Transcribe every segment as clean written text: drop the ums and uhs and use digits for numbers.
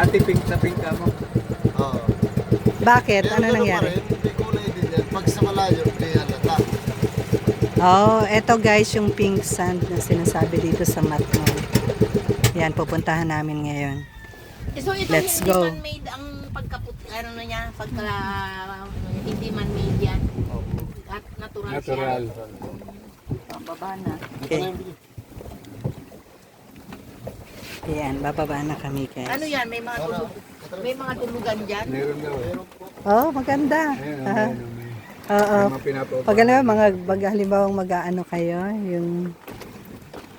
Dati pink na pink ka mo. Oo. Bakit? Pero Ano ganun nangyari? pa rin, may kulay din yan. Pag sa malayo, may halata. Oh, eto guys yung pink sand na sinasabi dito sa Matmon. Yan, pupuntahan namin ngayon. So ito Let's hindi go. man-made ang pagkaput, ano na niya, hindi man-made yan. At natural, Natural. siya. Baba na. Okay. Yan, bababa na kami guys. Ano yan, may mga tulugan dyan. Meron daw. Oh, maganda. Ayun, Ah, ayun, Oo. may mga pinapababa. Pag ano, halimbawa mag-ano kayo, yung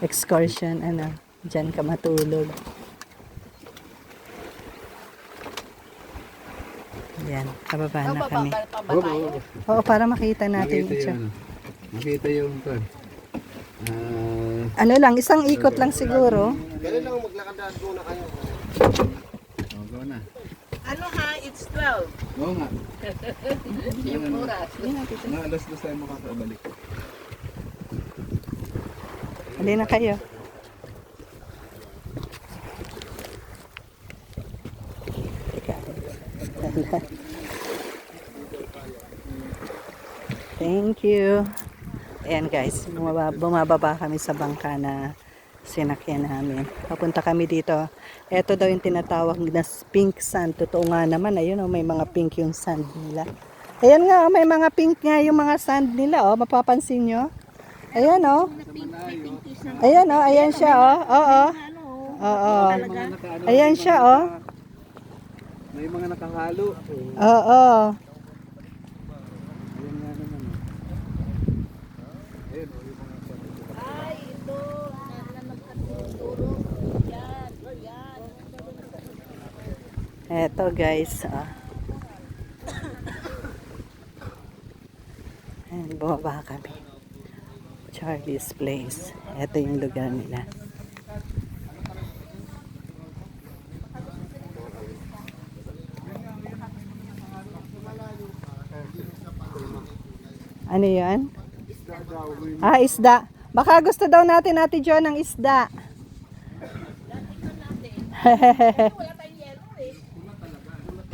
excursion, ano, dyan ka matulog. Yan, pababa na kami. Oo, oo. Oo, para makita natin Makita ito. yung, makita yung, Ano lang, isang ikot lang siguro. Ganun lang, maglakad muna kayo. go na. Ano ha, it's 12. Oo nga. Yung oras. Mga alas 2 tayo makakabalik. Hali na kayo. Thank you. Ayan guys, bumababa kami sa bangka na sinakyan namin. Papunta kami dito. Ito daw yung tinatawag na pink sand. Totoo nga naman, ayun oh, may mga pink yung sand nila. Ayan nga, oh, may mga pink nga yung mga sand nila, oh, mapapansin nyo. Ayan oh. Ayan oh, ayan siya oh. Oo. Oo. Ayan siya oh. May mga nakahalo. Oo. Ayun nga naman. Ayun, yung mga Ay, ito. Nagkaturo. Yan. Yan. Eto guys, ah. Ayan, bumaba kami. Charlie's Place. Eto yung lugar nila. Ano yan? Ah, isda. Baka gusto daw natin Ate Jo ng isda.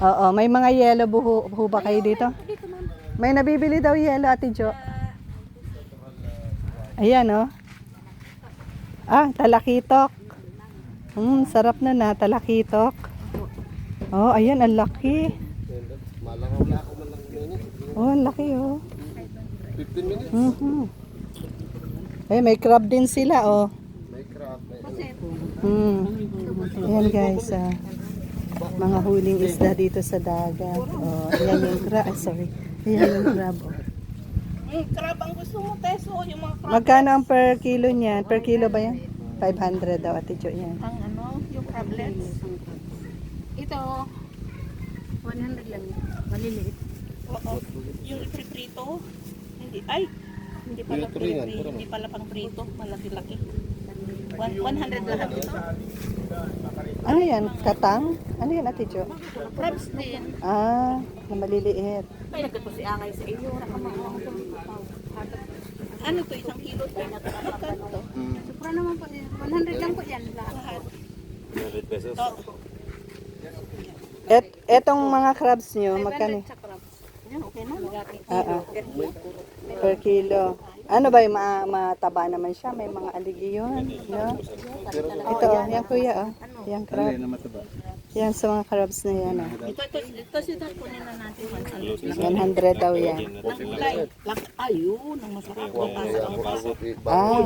Oo, may mga yelo buho ba kayo dito? May nabibili daw yelo Ate Jo. Ayan oh. Ah, talakitok. Sarap na talakitok. Oh, ayan, ang laki. Malakaw-lakaw man lang minutes. Oh, ang laki oh. 15 minutes. Eh, may crab din sila oh. May crab. Ayan guys, mga huling isda dito sa dagat. Oh, ayan yung crab. Sorry. Ayan yung crab. Oh. Crab ang gusto mo, Teso. Yung mga crab. Magkano ang per kilo niyan? Per kilo ba yan? 500 daw Ate Jo yan. Ang ano, yung crablets. Ito, 100 lang. Maliliit. Oo. Yung ipiprito. Hindi. Ay! Hindi pala prito. Hindi pala pang prito. Malaki-laki. 100 lahat ito. Ano yan? Katang? Ano yan Ate Jo? Crabs din. Ah, na maliliit. Ay, nagkato si Angay sa iyo. Ano to? Isang kilo to? Magkano to? Supra naman po. 100 lang po yan lahat. 100 pesos. Etong mga crabs nyo, magkano? Sa crabs. Yan, okay na. Per kilo. Ano ba yung mataba naman siya? May mga aligiyon. No? Ito, oh, yan kuya. Oh. Yan crab. na mataba. Yan sa mga crabs na yan. Oh. Ito sila kunin na natin. 100 daw yan. Ayun, ang masarap. Ah,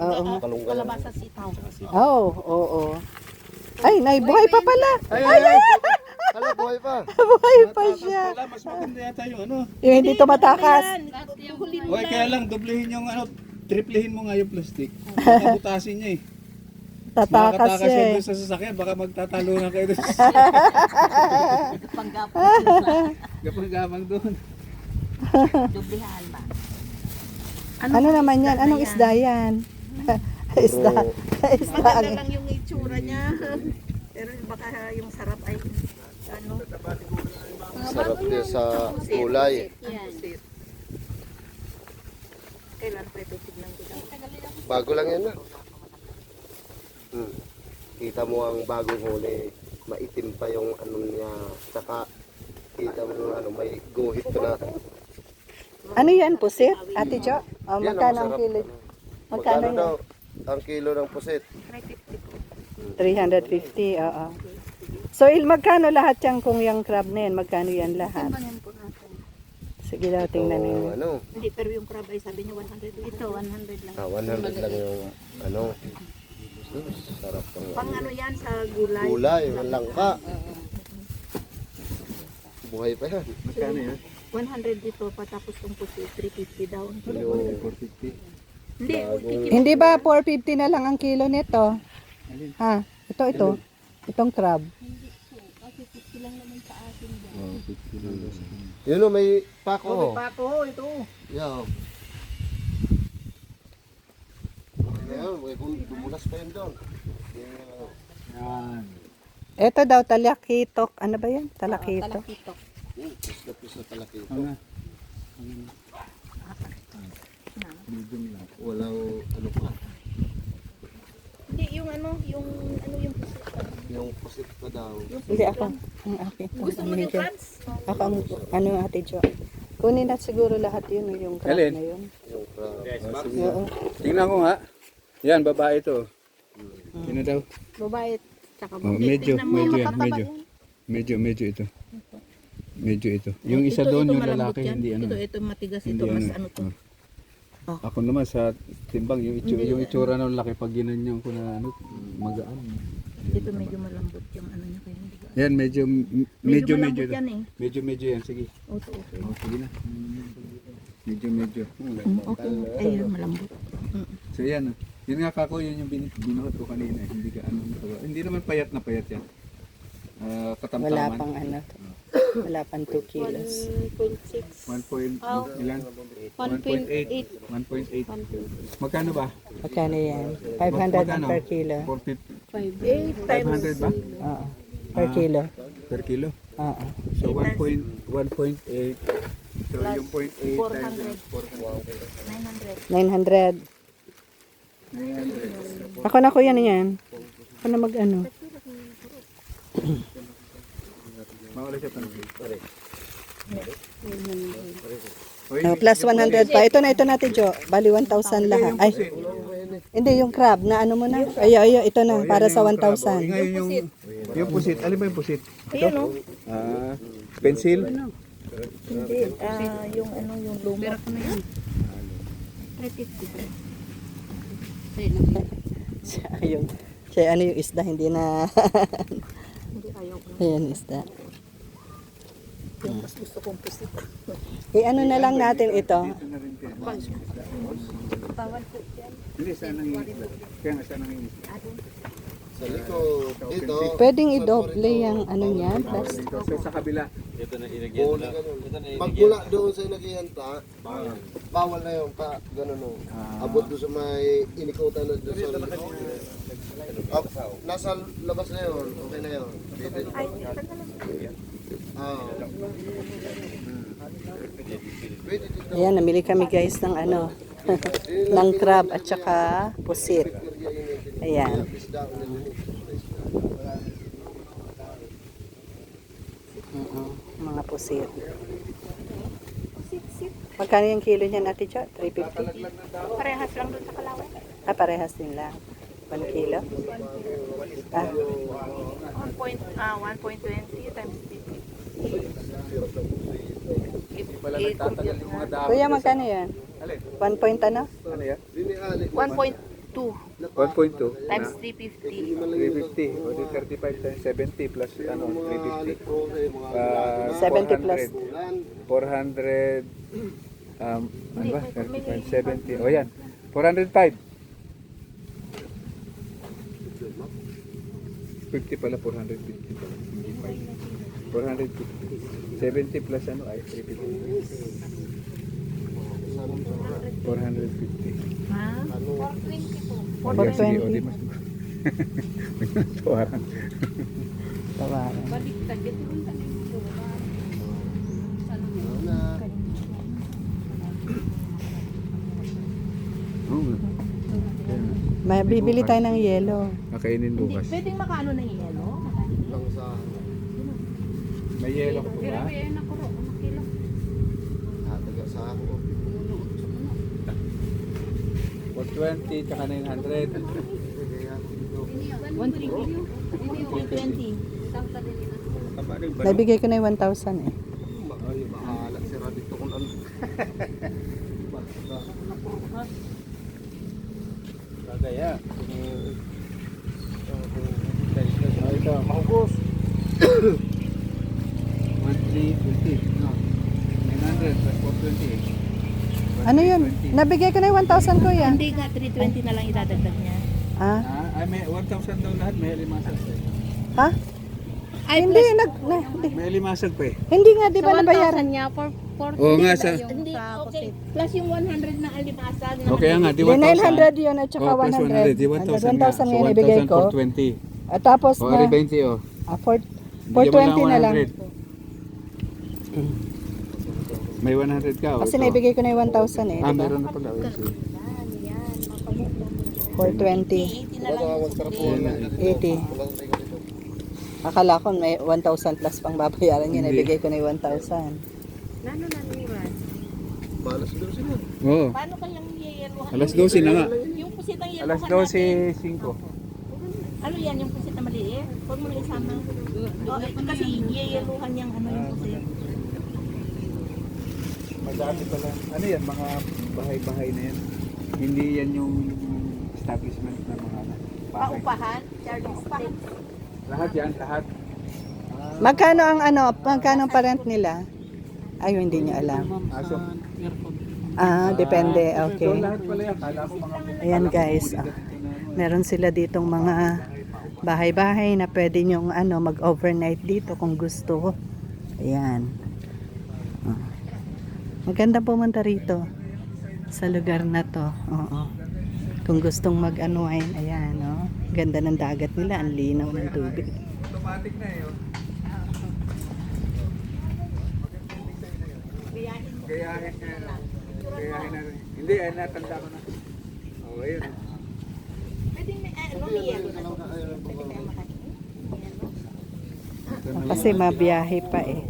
oo. Kalabasa sitaw. Oo, oo. Ay, buhay pa pala. Ay! Hala, buhay pa. Buhay pa siya. Wala, mas maganda yata yung ano. Yung hindi tumatakas. Okay, kaya lang, doblehin yung ano, triplehin mo nga yung plastic. Baka niya eh. Tatakas Makakatakas siya yan eh. doon sa sasakyan, baka magtatalo na kayo doon. Gapang-gapang doon. Dublihan ba? Ano naman yan? Anong isda yan? isda. Isda. Maganda lang yung itsura niya. Pero baka yung sarap ay ano. Sarap din sa kulay. Kailan pa ito tignan ko. Bago lang yan na. Kita mo ang bagong huli. maitim pa yung ano niya. Tsaka kita mo yung ano, may guhit pa na. Ano yan, pusit? Ate Jo? Oh, Yan, magkano ang masarap. kilo? Magkano Magkano yan? daw ang kilo ng pusit? 350, oo. So, magkano lahat yan kung yung crab na yan? Magkano yan lahat? Timbangan po natin. Sige daw, tingnan So, ninyo. ano? Hindi, pero yung crab ay sabi niya 100. Ito, 100 lang. 100 lang yung ano. Sarap ng Pang ano yan sa gulay. gulay, yung langka. Buhay pa yan. Magkano yan? 100 dito, patapos tong pusi, 350 daw. Yung 450. Hindi, Hindi ba 450 na lang ang kilo nito? Ha? Ito. Itong crab. yun o, may pako. pato, ito. Yan. Ayan, may kung dumulas pa yun doon. Yan. Ito daw, talakitok. Ano ba yan? Talakitok. Talakitok. Pisa talaki ito. Ano? Medium lang. Walang ano pa. Hindi, yung ano yung pusi. Yung pusit pa daw. Hindi ako. Ang akin. Gusto mo yung crabs? Ako ang, ano ate Jo. Kunin na siguro lahat yun, yung crab Alin? na yun. Yung crab. Oo. Tingnan ko nga. Yan, babae to. Sino daw? Babae, tsaka Oh, medyo yan, medyo ito. Medyo ito. Yung isa doon, yung lalaki, hindi ano. Ito matigas Hindi ito, mas ano. ano to. Oh. Ako naman sa timbang, yung itsura ng laki, pag ginanyan ko na ano, magaan. Ito medyo malambot yung ano niya kaya hindi. Yan, medyo malambot yan eh. Medyo yan, sige. Okay. Oh, sige na. Medyo. Okay. Ayun, malambot. So yan, yun nga kako, yun yung binuhat ko kanina. Hindi ka ano, hindi naman payat na payat yan. Katamtaman. Wala pang ano. Wala pang 2 kilos. 1.6. 1 point, ilan? 1.8. 1.8. Magkano ba? Magkano yan? 500 Magkano? per kilo. 450. 8 times 500 ba? Oo. Per kilo. Per kilo? Oo. So 1.8. So yung 0.8 400. 900. 900. 900. Ako na kuya na yan. Ako na mag-ano. Mawala siya pa. Plus 100 pa. Ito na Ate Jo. Bali 1,000 lahat. Ay, hindi yung crab na ano mo na. Ay, ito na para sa 1,000. Ngayon yung pusit. Alin ba yung pusit? Ayun o. Pencil? Hindi. Yung ano, yung luma. Pero na yan. 350. Siya ano yung isda, hindi na. Hindi ayaw ko. Ayan isda. Yung mas gusto kong pusit. Ano na lang natin ito. Ito na rin kaya. Bawal po yan. Hindi, saan ang isla? Kaya nga saan ang isla? Sa likod. Ito. Pwedeng i-double yung ano niya. Plus, So sa kabila. Bowling ganun. Pag mula doon sa inaghihanta, bawal na yun pa. Ganun o. Abot doon sa may inikutan na doon sa likod. Nasa labas na yun. Okay na yun. Pwede dito. ayan, namili kami guys ng ano. ng crab at saka pusit. Ayan. Mga pusit. Magkano yung kilo niyan Ate Jo? 350? Parehas lang doon sa Kalaway. Parehas din lang. 1 kilo? 1.20 times 50. Hindi pala nagtatagal yung mga dahon. Kuya, magkano yan? Alin? 1 point ano? Ano yan? 1.2 1.2 times na 350. 350 o di 35 times 70 plus ano 350 70 plus. 400 ano ba 35 70 o yan 405 50 pala 450 pala hindi 5 450 70 plus ano ay 350 450 Ha? 420 po. Sige, o, di mas tawaran. Tawaran. Baliktad. Ito rin tayo. May bibili tayo ng yelo. Kakainin bukas. Pwedeng makaano na yelo? Lang sa May yellow po Pero ba? yan ako ro, makilo. Taga sa ako. 420 tsaka 900. 120. Nabigay ko na yung 1,000 eh. Ay, bahala si Radito kung ano. Kagaya. Ito, mahugos. 1320. No. 900 plus 420. Ano yun? Nabigay ko na yung 1,000 ko yan. Hindi nga, 320 na lang idadagdag niya. Ah, Ay, may 1,000 daw lahat. May limasag pa eh. ha? Ay, Hindi, hindi. May limasag pa eh. Hindi nga, di ba Sa nabayaran? 1,000 niya, for Oo nga, sa... Hindi, okay. Plus yung 100 na alimasa. Okay nga, di Di 1,000. 900 yun at saka Oh, plus 100. Di 1,000 nga. 1,000 nga nabigay ko. 1,420. At tapos O, na, 20 oh. 420 na lang. 100. May 100 ka oh. Kasi ito. naibigay ko na yung 1,000 eh. Ah, Diba? meron na pala. Oh, sige. 420. 80 na lang yung sukli. 80. Akala ko may 1,000 plus pang babayaran yun. Hindi. Naibigay ko na yung 1,000. Nano na niwan. Balas doon sila. Oo. Paano kayang yeyeluhan? Alas 12 na nga. Yung pusit ang yeluhan Alas natin. 12:05. Ano yan, yung pusit na maliit? Huwag mo na isama. Kasi yeyeluhan yung ano yung pusit. Madami pala. Ano yan? Mga bahay-bahay na yan. Hindi yan yung establishment na mga bahay. Paupahan? Charging stick. Lahat yan, lahat. Magkano ang magkano ang parent nila? Ay, hindi niyo alam. Aso. Ah, depende. Ito Okay. lahat pala yan. Kala ko mga... Ayan guys. Meron sila ditong mga bahay-bahay na pwede nyong mag-overnight dito kung gusto. Ayan. Ah. Maganda pumunta rito sa lugar na to. Oo. Kung gustong mag-unwind, ayan, no? Ganda ng dagat nila, ang linaw ng tubig. Automatic na eh. Oh. Gayahin na. Gayahin na rin. Hindi, ay natanda ko na. Oo, ayun. Pwede may yelo na to. Pwede kaya makain. Kasi mabiyahe pa eh.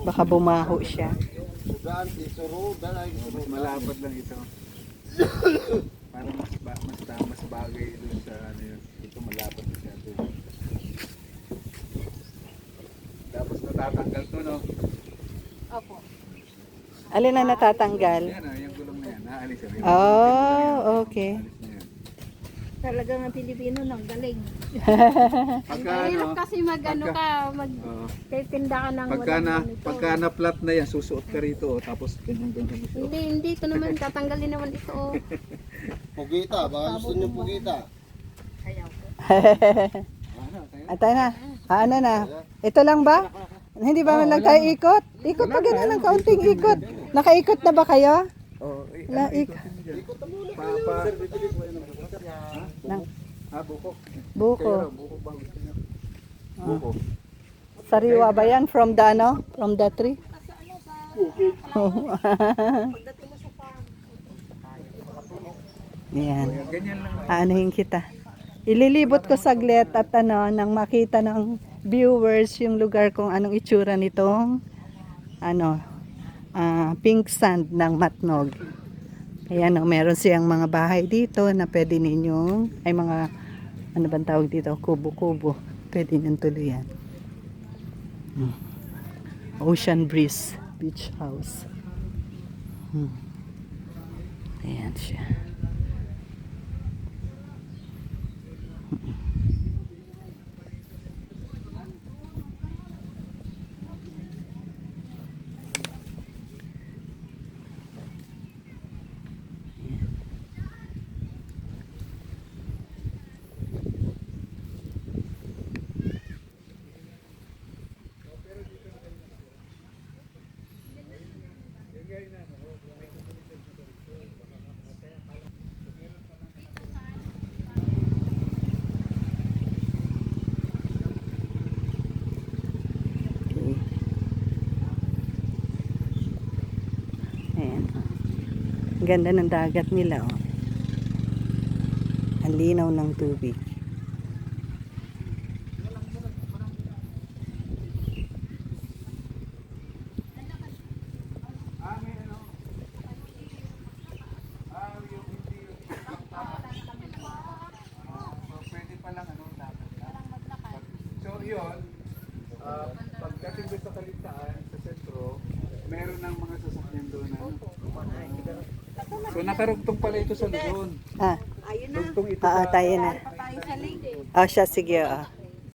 Baka bumaho siya. Sudan, isuro, dalay, isuro. Malapad lang ito. Para mas bagay dun sa ano yun. Ito malapad na siya doon. Tapos natatanggal to, no? Opo. Alin na natatanggal? Yan ah, yung gulong na yan. Naalis yan. Oh, okay. Naalis na yan. Talagang ang Pilipino nang galing. Pagka Ang hirap ano, kasi mag-ano ka, oo. magtitinda ka ng Pagka na-flat na yan, susuot ka rito. Oh, tapos ganyan-ganyan mo siya. Hindi, ito naman, tatanggalin naman ito. Oh. Pugita, baka gusto niyo pugita. Ayaw ko. Atay na. Ano na? Ito lang ba? Hindi ba man lang tayo ikot? Ikot pa ganun ng kaunting ikot. Nakaikot na ba kayo? Oh, Na ikot. Nang Buko. buko. Buko ba gusto niyo? Buko. Sariwa ba yan from the From the tree? Yan. Ganyan lang. Aanahin kita. Ililibot ko saglit at nang makita ng viewers yung lugar kung anong itsura nitong pink sand ng Matnog. Ayan, meron siyang mga bahay dito na pwede ninyong, ay mga, ano bang tawag dito, kubo-kubo. Pwede ninyong tuluyan. Ocean Breeze Beach House. Ayan siya. Ayan. Ang ganda ng dagat nila, oh. Ang linaw ng tubig. Pagdating doon sa Kalintaan, sa sentro, meron ng mga sasakyan doon na. So nakarugtong pala ito sa Luzon. Ah, Rugtong ito tayo na. Tayo sa link. Siya, sige.